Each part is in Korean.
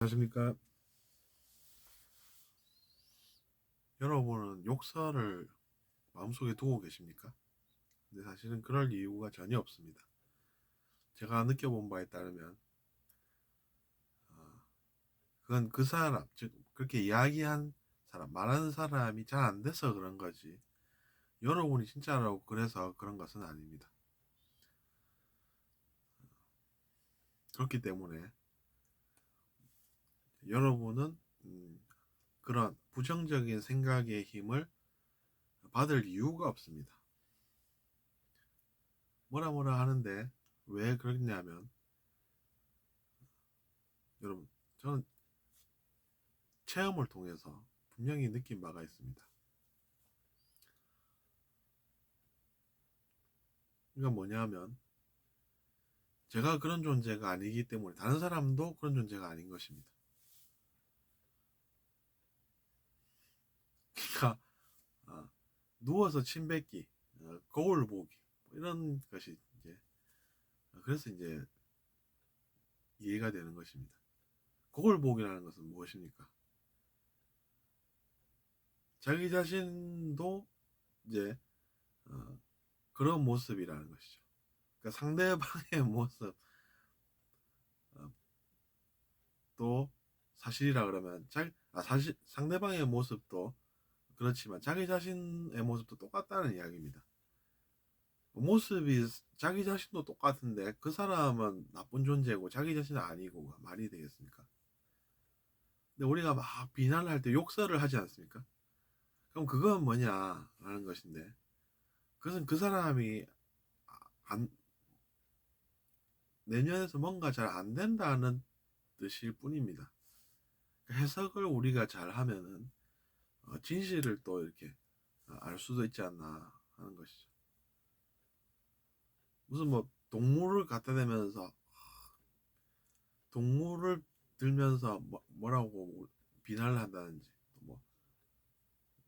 안녕하십니까. 여러분은 욕설을 마음속에 두고 계십니까? 근데 사실은 그럴 이유가 전혀 없습니다. 제가 느껴본 바에 따르면 어, 그건 그 사람, 즉 그렇게 이야기한 사람, 말하는 사람이 잘 안 돼서 그런 거지, 여러분이 진짜라고 그래서 그런 것은 아닙니다. 그렇기 때문에 여러분은 그런 부정적인 생각의 힘을 받을 이유가 없습니다. 뭐라 뭐라 하는데 왜 그러냐면, 여러분, 저는 체험을 통해서 분명히 느낀 바가 있습니다. 그러니까 뭐냐면, 제가 그런 존재가 아니기 때문에 다른 사람도 그런 존재가 아닌 것입니다. 그러니까 누워서 침 뱉기, 거울 보기, 뭐 이런 것이 이제, 그래서 이제 이해가 되는 것입니다. 거울 보기라는 것은 무엇입니까? 자기 자신도 이제 그런 모습이라는 것이죠. 그러니까 상대방의 모습도 사실이라 그러면, 사실 상대방의 모습도 그렇지만 자기 자신의 모습도 똑같다는 이야기입니다. 모습이 자기 자신도 똑같은데 그 사람은 나쁜 존재고 자기 자신은 아니고 말이 되겠습니까? 근데 우리가 막 비난을 할 때 욕설을 하지 않습니까? 그럼 그건 뭐냐라는 것인데, 그것은 그 사람이 안, 내면에서 뭔가 잘 안 된다는 뜻일 뿐입니다. 해석을 우리가 잘 하면은 진실을 또 이렇게 알 수도 있지 않나 하는 것이죠. 무슨 뭐 동물을 갖다 대면서, 동물을 들면서 뭐라고 비난을 한다든지, 뭐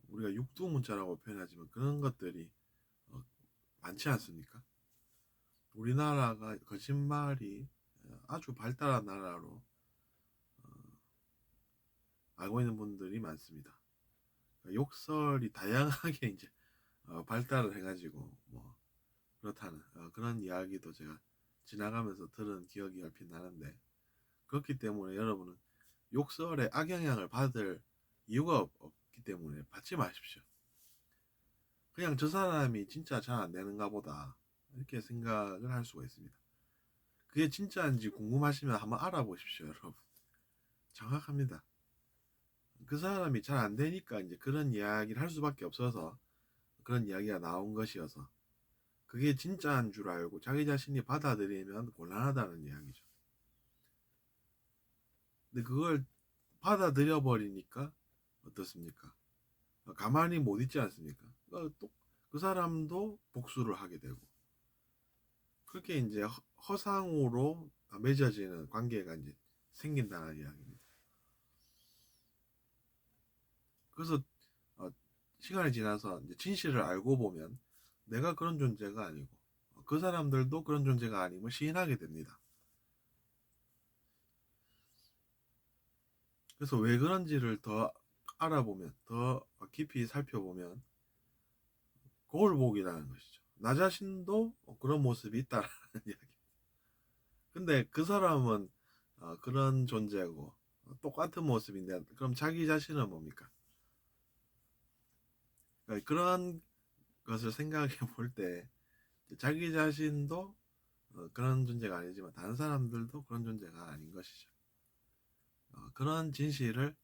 우리가 육두문자라고 표현하지만 그런 것들이 어, 많지 않습니까? 우리나라가 거짓말이 아주 발달한 나라로 알고 있는 분들이 많습니다. 욕설이 다양하게 이제 발달을 해가지고 뭐 그렇다는 그런 이야기도 제가 지나가면서 들은 기억이 얼핏 나는데, 그렇기 때문에 여러분은 욕설에 악영향을 받을 이유가 없기 때문에 받지 마십시오. 그냥 저 사람이 진짜 잘 안 되는가 보다, 이렇게 생각을 할 수가 있습니다. 그게 진짜인지 궁금하시면 한번 알아보십시오, 여러분. 정확합니다. 그 사람이 잘 안 되니까 이제 그런 이야기를 할 수밖에 없어서 그런 이야기가 나온 것이어서, 그게 진짜인 줄 알고 자기 자신이 받아들이면 곤란하다는 이야기죠. 근데 그걸 받아들여 버리니까 어떻습니까? 가만히 못 있지 않습니까? 또 그 사람도 복수를 하게 되고, 그렇게 이제 허상으로 맺어지는 관계가 이제 생긴다는 이야기입니다. 그래서 어, 시간이 지나서 이제 진실을 알고 보면 내가 그런 존재가 아니고 그 사람들도 그런 존재가 아님을 시인하게 됩니다. 그래서 왜 그런지를 더 알아보면, 더 깊이 살펴보면 거울보기라는 것이죠. 나 자신도 그런 모습이 있다라는 이야기. 근데 그 사람은 그런 존재고 똑같은 모습인데, 그럼 자기 자신은 뭡니까? 그러니까 그런 것을 생각해 볼 때 자기 자신도 그런 존재가 아니지만 다른 사람들도 그런 존재가 아닌 것이죠. 그런 진실을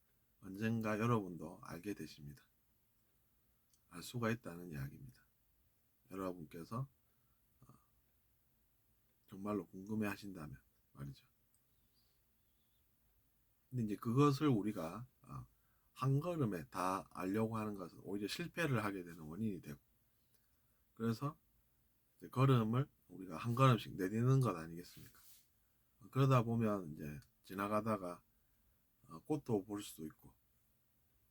언젠가 여러분도 알게 되십니다. 알 수가 있다는 이야기입니다. 여러분께서 정말로 궁금해 하신다면 말이죠. 근데 이제 그것을 우리가 한 걸음에 다 알려고 하는 것은 오히려 실패를 하게 되는 원인이 되고, 그래서 걸음을 우리가 한 걸음씩 내딛는 것 아니겠습니까? 그러다 보면 이제 지나가다가 꽃도 볼 수도 있고,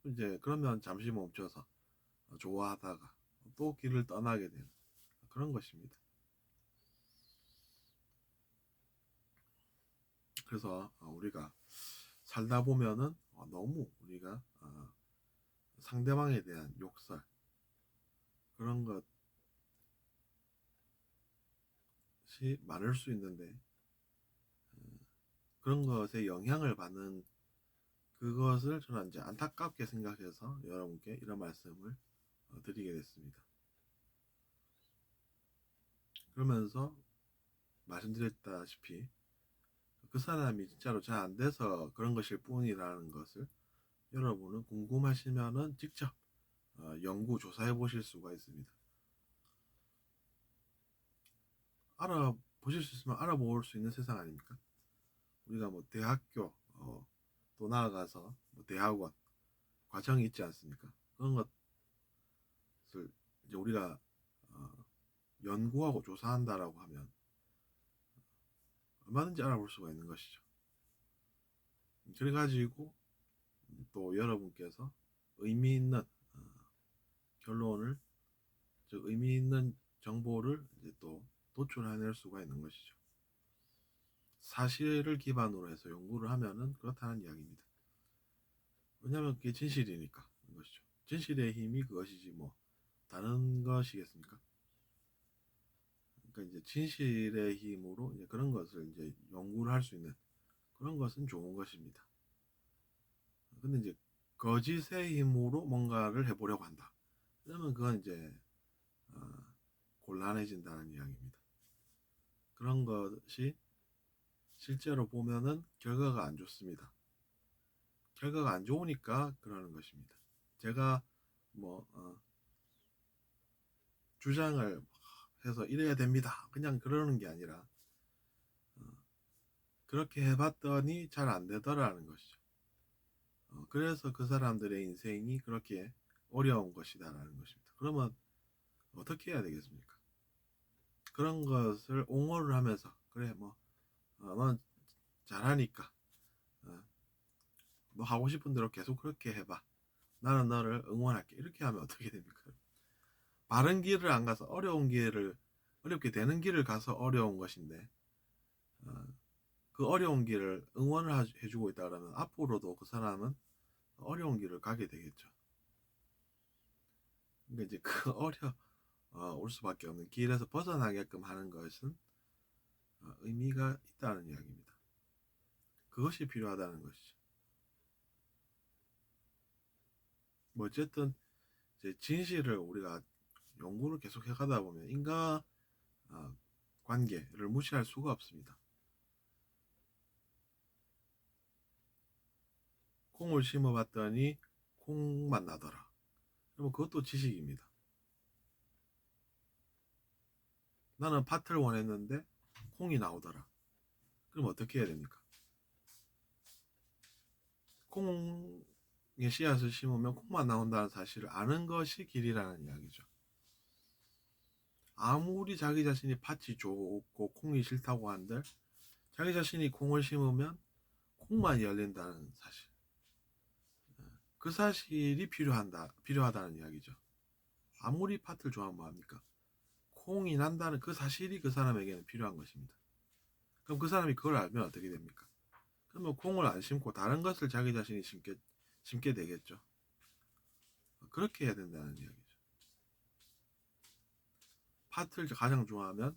이제 그러면 잠시 멈춰서 좋아하다가 또 길을 떠나게 되는 그런 것입니다. 그래서 우리가 살다 보면은 너무 우리가 상대방에 대한 욕설 그런 것이 많을 수 있는데 그런 것에 영향을 받는 그것을 저는 이제 안타깝게 생각해서 여러분께 이런 말씀을 드리게 됐습니다. 그러면서 말씀드렸다시피 그 사람이 진짜로 잘 안 돼서 그런 것일 뿐이라는 것을 여러분은 궁금하시면은 직접 연구 조사해 보실 수가 있습니다. 알아보실 수 있으면 알아볼 수 있는 세상 아닙니까? 우리가 뭐 대학교 또 나아가서 뭐 대학원 과정이 있지 않습니까? 그런 것을 이제 우리가 연구하고 조사한다라고 하면 얼마든지 알아볼 수가 있는 것이죠. 그래가지고 또 여러분께서 의미 있는 결론을, 즉 의미 있는 정보를 이제 또 도출해낼 수가 있는 것이죠. 사실을 기반으로 해서 연구를 하면은 그렇다는 이야기입니다. 왜냐하면 그게 진실이니까 그런 것이죠. 진실의 힘이 그것이지 뭐 다른 것이겠습니까? 그러니까 이제 진실의 힘으로 이제 그런 것을 이제 연구를 할 수 있는 그런 것은 좋은 것입니다. 근데 이제 거짓의 힘으로 뭔가를 해보려고 한다. 그러면 그건 이제 곤란해진다는 이야기입니다. 그런 것이 실제로 보면은 결과가 안 좋습니다. 결과가 안 좋으니까 그러는 것입니다. 제가 뭐 주장을 해서 이래야 됩니다. 그냥 그러는 게 아니라 그렇게 해봤더니 잘 안 되더라는 것이죠. 그래서 그 사람들의 인생이 그렇게 어려운 것이다라는 것입니다. 그러면 어떻게 해야 되겠습니까? 그런 것을 옹호를 하면서 그래 넌 잘하니까 너 하고 싶은 대로 계속 그렇게 해봐. 나는 너를 응원할게. 이렇게 하면 어떻게 됩니까? 바른 길을 안 가서 어렵게 되는 길을 가서 어려운 것인데 그 어려운 길을 응원을 해주고 있다 그러면 앞으로도 그 사람은 어려운 길을 가게 되겠죠. 그러니까 이제 그 올 수밖에 없는 길에서 벗어나게끔 하는 것은 의미가 있다는 이야기입니다. 그것이 필요하다는 것이죠. 뭐 어쨌든 이제 진실을 우리가 연구를 계속 해가다 보면 인간 관계를 무시할 수가 없습니다. 콩을 심어봤더니 콩만 나더라. 그러면 그것도 지식입니다. 나는 밭을 원했는데 콩이 나오더라. 그럼 어떻게 해야 됩니까? 콩의 씨앗을 심으면 콩만 나온다는 사실을 아는 것이 길이라는 이야기죠. 아무리 자기 자신이 밭이 좋고 콩이 싫다고 한들 자기 자신이 콩을 심으면 콩만 열린다는 사실, 그 사실이 필요하다는 이야기죠. 아무리 밭을 좋아하면 뭐합니까? 콩이 난다는 그 사실이 그 사람에게는 필요한 것입니다. 그럼 그 사람이 그걸 알면 어떻게 됩니까? 그러면 콩을 안 심고 다른 것을 자기 자신이 심게 되겠죠. 그렇게 해야 된다는 이야기죠. 밭을 가장 좋아하면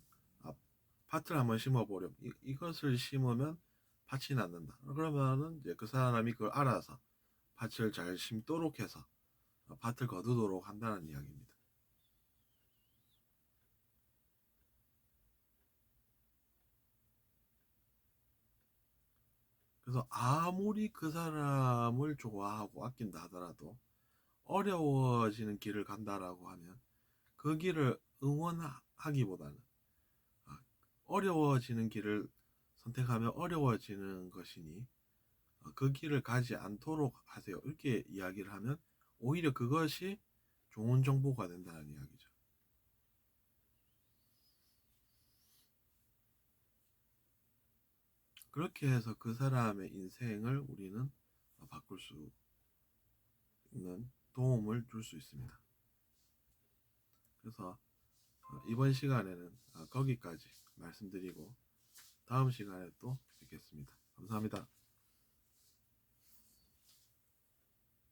밭을 한번 심어보렴. 이것을 심으면 밭이 낫는다. 그러면은 이제 그 사람이 그걸 알아서 밭을 잘 심도록 해서 밭을 거두도록 한다는 이야기입니다. 그래서 아무리 그 사람을 좋아하고 아낀다 하더라도 어려워지는 길을 간다라고 하면 그 길을 응원하기보다는 어려워지는 길을 선택하면 어려워지는 것이니 그 길을 가지 않도록 하세요. 이렇게 이야기를 하면 오히려 그것이 좋은 정보가 된다는 이야기죠. 그렇게 해서 그 사람의 인생을 우리는 바꿀 수 있는 도움을 줄 수 있습니다. 그래서 이번 시간에는 거기까지 말씀드리고 다음 시간에 또 뵙겠습니다. 감사합니다.